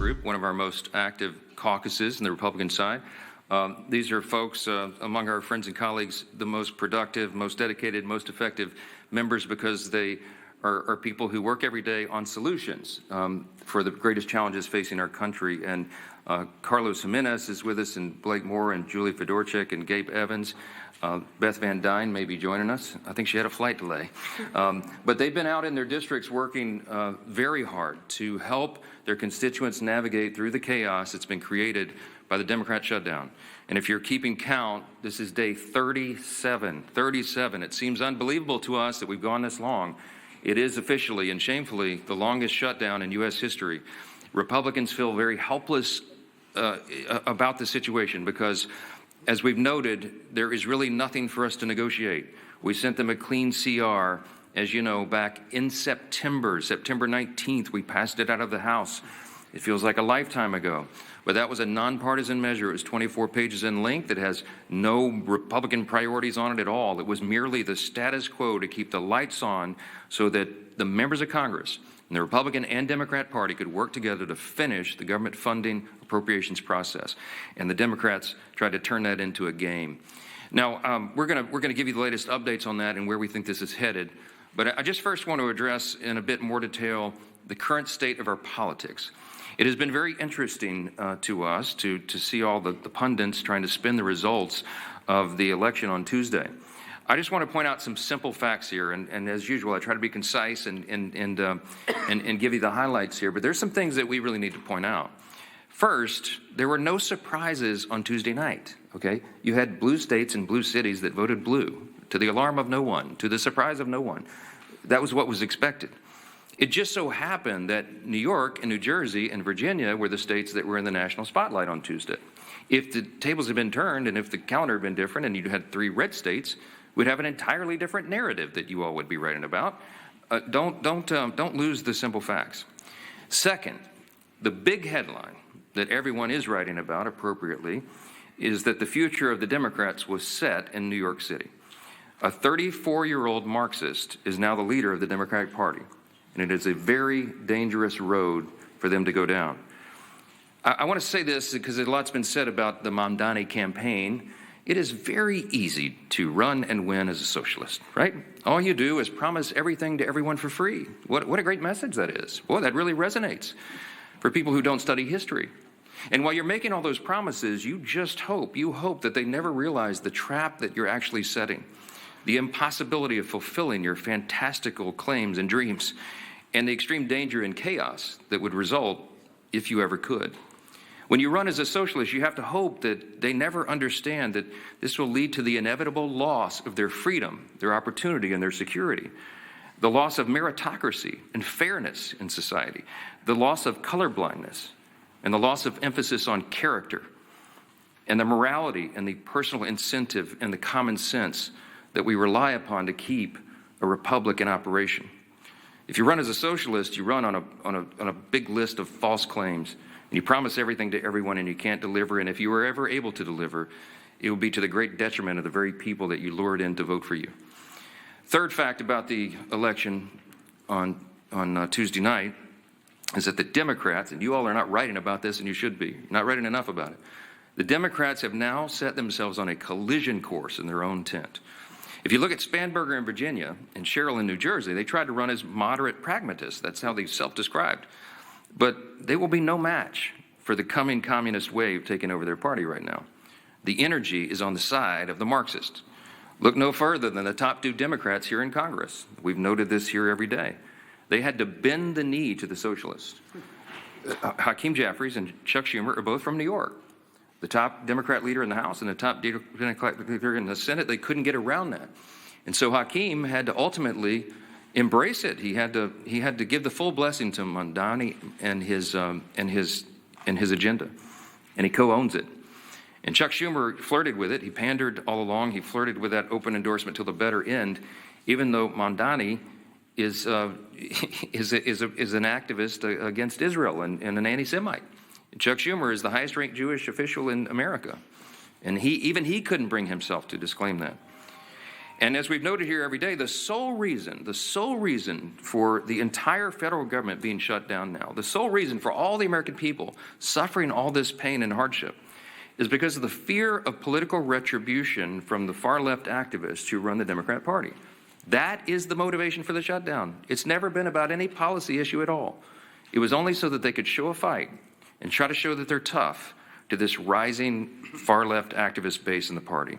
group, one of our most active caucuses in the Republican side. These are folks among our friends and colleagues, the most productive, most dedicated, most effective members because they are people who work every day on solutions for the greatest challenges facing our country. And Carlos Jimenez is with us, and Blake Moore, and Julie Fedorchik, and Gabe Evans. Beth Van Dyne may be joining us. I think she had a flight delay. But they've been out in their districts working very hard to help their constituents navigate through the chaos that's been created by the Democrat shutdown. And if you're keeping count, this is day 37. 37. It seems unbelievable to us that we've gone this long. It is officially and shamefully the longest shutdown in U.S. history. Republicans feel very helpless about the situation because, as we've noted, there is really nothing for us to negotiate. We sent them a clean CR, as you know, back in September 19th. We passed it out of the House. It feels like a lifetime ago. But that was a nonpartisan measure. It was 24 pages in length. It has no Republican priorities on it at all. It was merely the status quo to keep the lights on so that the members of Congress and the Republican and Democrat Party could work together to finish the government funding appropriations process. And the Democrats tried to turn that into a game. Now, we're going to give you the latest updates on that and where we think this is headed. But I just first want to address in a bit more detail the current state of our politics. It has been very interesting to us to see all the pundits trying to spin the results of the election on Tuesday. I just want to point out some simple facts here, and as usual, I try to be concise and give you the highlights here. But there's some things that we really need to point out. First, there were no surprises on Tuesday night. Okay, you had blue states and blue cities that voted blue, to the alarm of no one, to the surprise of no one. That was what was expected. It just so happened that New York and New Jersey and Virginia were the states that were in the national spotlight on Tuesday. If the tables had been turned and if the calendar had been different and you had 3 red states, we'd have an entirely different narrative that you all would be writing about. Don't lose the simple facts. Second, the big headline that everyone is writing about appropriately is that the future of the Democrats was set in New York City. A 34-year-old Marxist is now the leader of the Democratic Party. And it is a very dangerous road for them to go down. I want to say this because a lot's been said about the Mamdani campaign. It is very easy to run and win as a socialist, right? All you do is promise everything to everyone for free. What a great message that is. Boy, that really resonates for people who don't study history. And while you're making all those promises, you hope that they never realize the trap that you're actually setting, the impossibility of fulfilling your fantastical claims and dreams, and the extreme danger and chaos that would result if you ever could. When you run as a socialist, you have to hope that they never understand that this will lead to the inevitable loss of their freedom, their opportunity, and their security, the loss of meritocracy and fairness in society, the loss of colorblindness, and the loss of emphasis on character, and the morality and the personal incentive and the common sense that we rely upon to keep a republic in operation. If you run as a socialist, you run on a big list of false claims, and you promise everything to everyone, and you can't deliver. And if you were ever able to deliver, it will be to the great detriment of the very people that you lured in to vote for you. Third fact about the election on Tuesday night is that the Democrats, and you all are not writing about this, and you should be, you're not writing enough about it. The Democrats have now set themselves on a collision course in their own tent. If you look at Spanberger in Virginia and Sherrill in New Jersey, they tried to run as moderate pragmatists. That's how they self-described. But they will be no match for the coming communist wave taking over their party right now. The energy is on the side of the Marxists. Look no further than the top 2 Democrats here in Congress. We've noted this here every day. They had to bend the knee to the socialists. Hakeem Jeffries and Chuck Schumer are both from New York. The top Democrat leader in the House and the top Democrat leader in the Senate, they couldn't get around that. And so Hakeem had to ultimately embrace it. He had to give the full blessing to Mamdani and his agenda. And he co-owns it. And Chuck Schumer flirted with it. He pandered all along. He flirted with that open endorsement till the better end, even though Mamdani is an activist against Israel and an anti-Semite. Chuck Schumer is the highest-ranked Jewish official in America, and he couldn't bring himself to disclaim that. And as we've noted here every day, the sole reason for the entire federal government being shut down now, the sole reason for all the American people suffering all this pain and hardship is because of the fear of political retribution from the far-left activists who run the Democrat Party. That is the motivation for the shutdown. It's never been about any policy issue at all. It was only so that they could show a fight and try to show that they're tough to this rising far-left activist base in the party.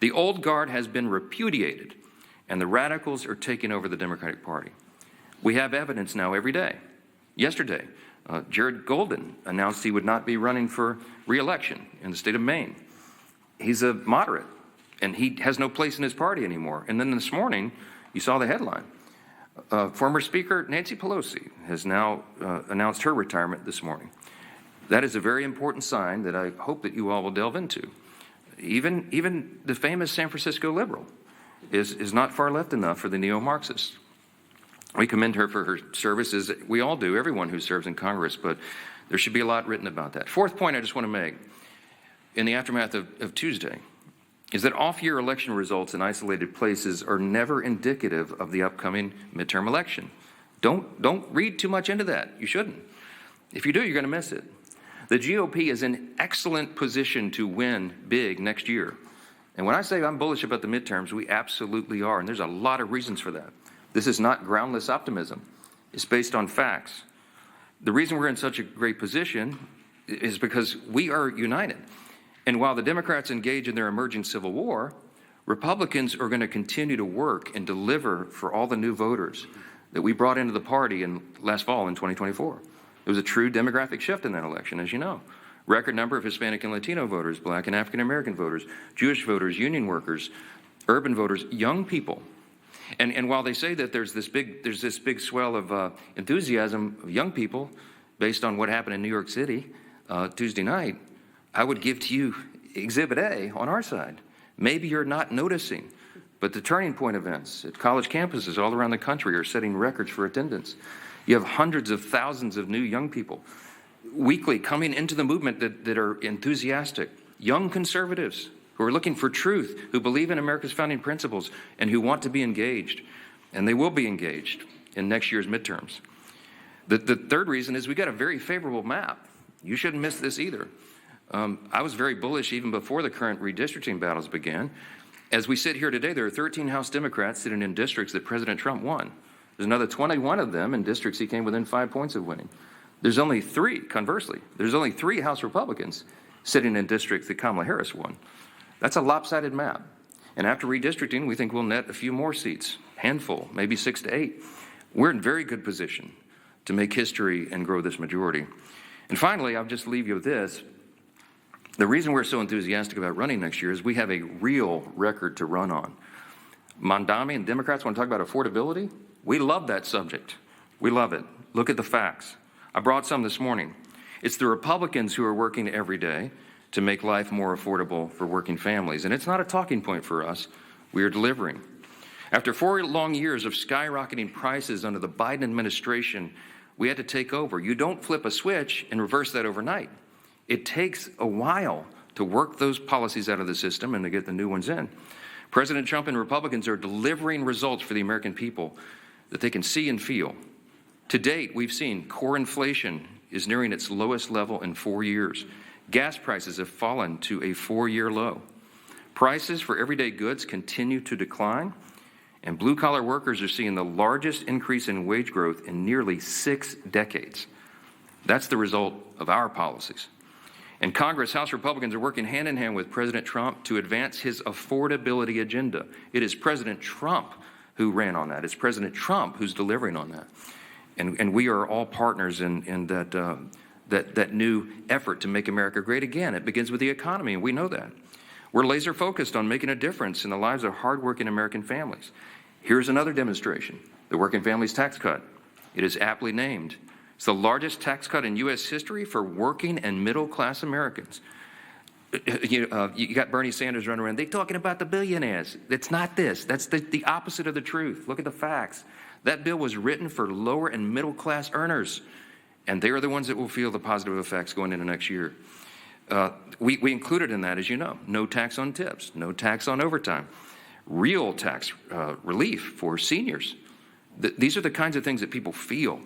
The old guard has been repudiated, and the radicals are taking over the Democratic Party. We have evidence now every day. Yesterday, Jared Golden announced he would not be running for re-election in the state of Maine. He's a moderate, and he has no place in his party anymore. And then this morning, you saw the headline. Former Speaker Nancy Pelosi has now announced her retirement this morning. That is a very important sign that I hope that you all will delve into. Even the famous San Francisco liberal is not far left enough for the neo-Marxists. We commend her for her services. We all do, everyone who serves in Congress, but there should be a lot written about that. Fourth point I just want to make in the aftermath of Tuesday is that off-year election results in isolated places are never indicative of the upcoming midterm election. Don't read too much into that. You shouldn't. If you do, you're going to miss it. The GOP is in excellent position to win big next year. And when I say I'm bullish about the midterms, we absolutely are, and there's a lot of reasons for that. This is not groundless optimism. It's based on facts. The reason we're in such a great position is because we are united. And while the Democrats engage in their emerging civil war, Republicans are going to continue to work and deliver for all the new voters that we brought into the party in last fall in 2024. It was a true demographic shift in that election, as you know. Record number of Hispanic and Latino voters, Black and African American voters, Jewish voters, union workers, urban voters, young people. And while they say that there's this big swell of enthusiasm of young people based on what happened in New York City Tuesday night, I would give to you Exhibit A on our side. Maybe you're not noticing, but the Turning Point events at college campuses all around the country are setting records for attendance. You have hundreds of thousands of new young people weekly coming into the movement that are enthusiastic, young conservatives who are looking for truth, who believe in America's founding principles, and who want to be engaged. And they will be engaged in next year's midterms. The third reason is we got a very favorable map. You shouldn't miss this either. I was very bullish even before the current redistricting battles began. As we sit here today, there are 13 House Democrats sitting in districts that President Trump won. There's another 21 of them in districts he came within 5 points of winning. There's only three, conversely, there's only 3 House Republicans sitting in districts that Kamala Harris won. That's a lopsided map. And after redistricting, we think we'll net a few more seats, handful, maybe 6 to 8. We're in very good position to make history and grow this majority. And finally, I'll just leave you with this. The reason we're so enthusiastic about running next year is we have a real record to run on. Mondami and Democrats want to talk about affordability. We love that subject. We love it. Look at the facts. I brought some this morning. It's the Republicans who are working every day to make life more affordable for working families. And it's not a talking point for us. We are delivering. After 4 long years of skyrocketing prices under the Biden administration, we had to take over. You don't flip a switch and reverse that overnight. It takes a while to work those policies out of the system and to get the new ones in. President Trump and Republicans are delivering results for the American people that they can see and feel. To date, we've seen core inflation is nearing its lowest level in 4 years. Gas prices have fallen to a 4-year low. Prices for everyday goods continue to decline, and blue-collar workers are seeing the largest increase in wage growth in nearly 6 decades. That's the result of our policies. And Congress, House Republicans are working hand in hand with President Trump to advance his affordability agenda. It is President Trump who ran on that. It's President Trump who's delivering on that. And we are all partners in that new effort to make America great again. It begins with the economy, and we know that. We're laser focused on making a difference in the lives of hardworking American families. Here's another demonstration, the Working Families Tax Cut. It is aptly named. It's the largest tax cut in U.S. history for working and middle-class Americans. You got Bernie Sanders running around. They're talking about the billionaires. It's not this. That's the opposite of the truth. Look at the facts. That bill was written for lower and middle-class earners, and they are the ones that will feel the positive effects going into next year. We included in that, as you know, no tax on tips, no tax on overtime, real tax relief for seniors. These are the kinds of things that people feel,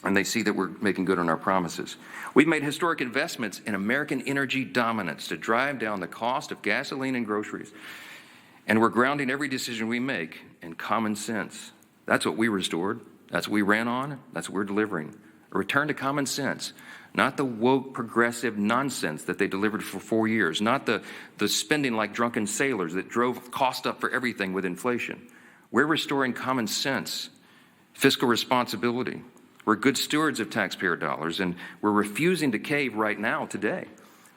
and they see that we're making good on our promises. We've made historic investments in American energy dominance to drive down the cost of gasoline and groceries. And we're grounding every decision we make in common sense. That's what we restored. That's what we ran on. That's what we're delivering. A return to common sense, not the woke progressive nonsense that they delivered for 4 years, not the spending like drunken sailors that drove cost up for everything with inflation. We're restoring common sense, fiscal responsibility. We're good stewards of taxpayer dollars, and we're refusing to cave right now today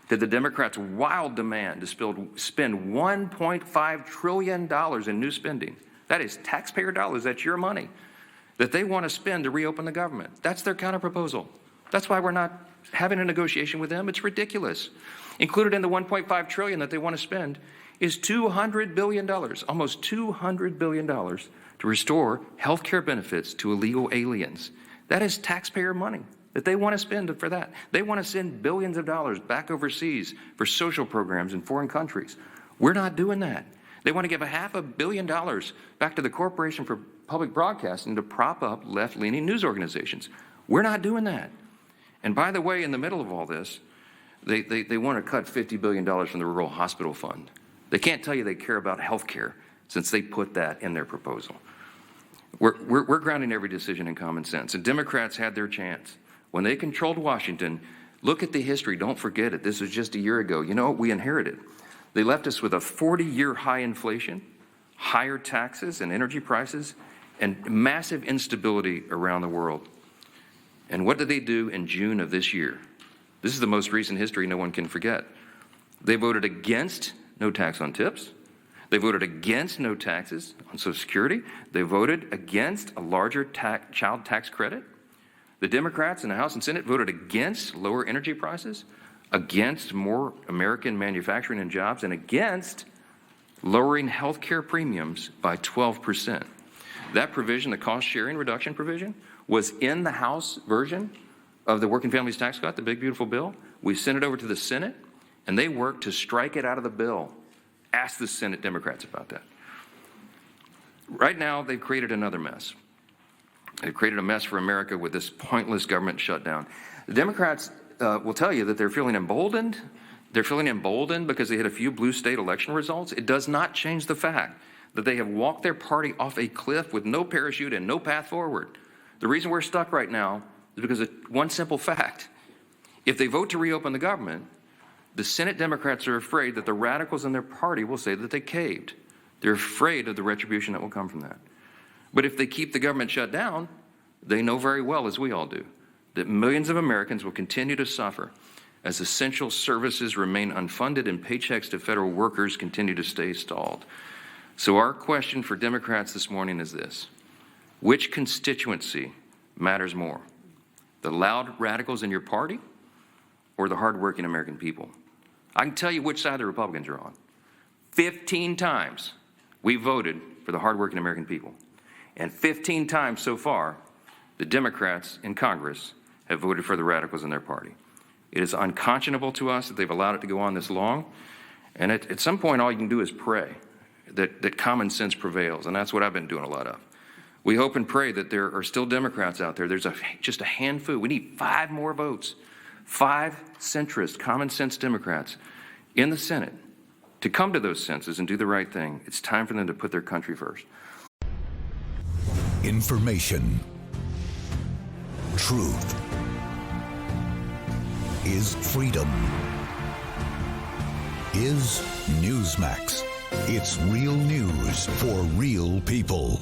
to the Democrats' wild demand to spend $1.5 trillion in new spending. That is taxpayer dollars. That's your money that they want to spend to reopen the government. That's their counterproposal. That's why we're not having a negotiation with them. It's ridiculous. Included in the $1.5 trillion that they want to spend is $200 billion, almost $200 billion to restore health care benefits to illegal aliens. That is taxpayer money that they want to spend for that. They want to send billions of dollars back overseas for social programs in foreign countries. We're not doing that. They want to give $500 million back to the Corporation for Public Broadcasting to prop up left-leaning news organizations. We're not doing that. And by the way, in the middle of all this, they want to cut $50 billion from the Rural Hospital Fund. They can't tell you they care about health care since they put that in their proposal. We're grounding every decision in common sense. And Democrats had their chance. When they controlled Washington, look at the history. Don't forget it. This was just a year ago. You know what we inherited? They left us with a 40-year high inflation, higher taxes and energy prices, and massive instability around the world. And what did they do in June of this year? This is the most recent history no one can forget. They voted against no tax on tips. They voted against no taxes on Social Security. They voted against a larger child tax credit. The Democrats in the House and Senate voted against lower energy prices, against more American manufacturing and jobs, and against lowering health care premiums by 12%. That provision, the cost-sharing reduction provision, was in the House version of the Working Families Tax Cut, the big, beautiful bill. We sent it over to the Senate, and they worked to strike it out of the bill. Ask the Senate Democrats about that. Right now, they've created another mess. They've created a mess for America with this pointless government shutdown. The Democrats will tell you that they're feeling emboldened. They're feeling emboldened because they had a few blue state election results. It does not change the fact that they have walked their party off a cliff with no parachute and no path forward. The reason we're stuck right now is because of one simple fact. If they vote to reopen the government, the Senate Democrats are afraid that the radicals in their party will say that they caved. They're afraid of the retribution that will come from that. But if they keep the government shut down, they know very well, as we all do, that millions of Americans will continue to suffer as essential services remain unfunded and paychecks to federal workers continue to stay stalled. So our question for Democrats this morning is this: which constituency matters more? The loud radicals in your party or the hardworking American people? I can tell you which side the Republicans are on. 15 times we voted for the hardworking American people. And 15 times so far, the Democrats in Congress have voted for the radicals in their party. It is unconscionable to us that they've allowed it to go on this long. And at some point, all you can do is pray that common sense prevails. And that's what I've been doing a lot of. We hope and pray that there are still Democrats out there. There's just a handful. We need 5 more votes. 5 centrist, common sense Democrats in the Senate to come to those senses and do the right thing. It's time for them to put their country first. Information. Truth is freedom. Is Newsmax. It's real news for real people.